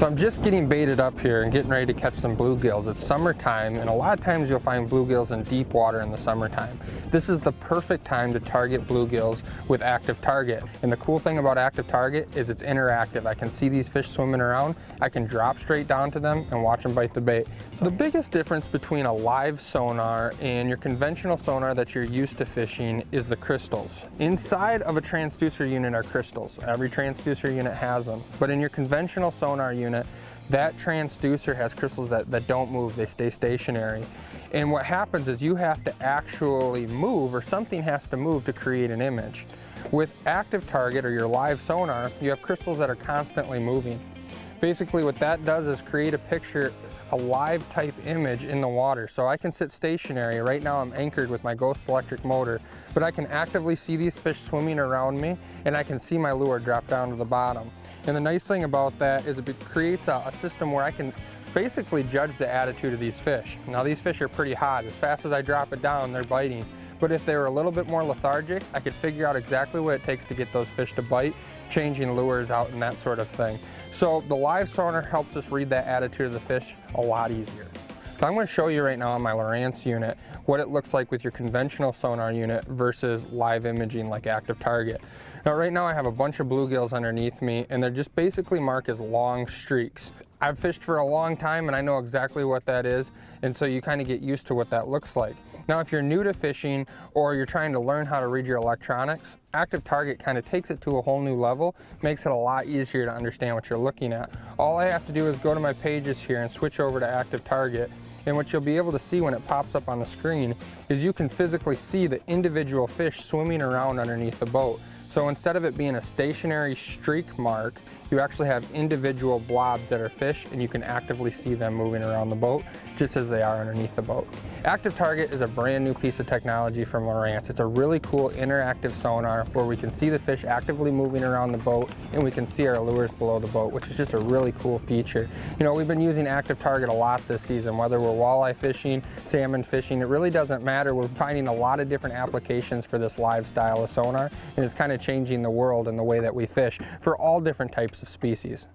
So I'm just getting baited up here and getting ready to catch some bluegills. It's summertime, and a lot of times you'll find bluegills in deep water in the summertime. This is the perfect time to target bluegills with active target. And the cool thing about active target is it's interactive. I can see these fish swimming around, I can drop straight down to them and watch them bite the bait. So the biggest difference between a live sonar and your conventional sonar that you're used to fishing is the crystals. Inside of a transducer unit are crystals. Every transducer unit has them. But in your conventional sonar unit, that transducer has crystals that don't move, they stay stationary. And what happens is you have to actually move, or something has to move to create an image. With active target or your live sonar, you have crystals that are constantly moving. Basically what that does is create a picture, a live type image in the water. So I can sit stationary. Right now I'm anchored with my Ghost electric motor, but I can actively see these fish swimming around me, and I can see my lure drop down to the bottom. And the nice thing about that is it creates a system where I can basically judge the attitude of these fish. Now these fish are pretty hot. As fast as I drop it down, they're biting. But if they were a little bit more lethargic, I could figure out exactly what it takes to get those fish to bite, changing lures out and that sort of thing. So the live sonar helps us read that attitude of the fish a lot easier. So I'm going to show you right now on my Lowrance unit what it looks like with your conventional sonar unit versus live imaging like active target. Now right now I have a bunch of bluegills underneath me, and they're just basically marked as long streaks. I've fished for a long time and I know exactly what that is, and so you kind of get used to what that looks like. Now if you're new to fishing or you're trying to learn how to read your electronics, active target kind of takes it to a whole new level, makes it a lot easier to understand what you're looking at. All I have to do is go to my pages here and switch over to active target, and what you'll be able to see when it pops up on the screen is you can physically see the individual fish swimming around underneath the boat. So instead of it being a stationary streak mark, you actually have individual blobs that are fish, and you can actively see them moving around the boat just as they are underneath the boat. Active Target is a brand new piece of technology from Lowrance. It's a really cool interactive sonar where we can see the fish actively moving around the boat, and we can see our lures below the boat, which is just a really cool feature. You know, we've been using Active Target a lot this season, whether we're walleye fishing, salmon fishing, it really doesn't matter. We're finding a lot of different applications for this live style of sonar, and it's kind of changing the world and the way that we fish for all different types of species.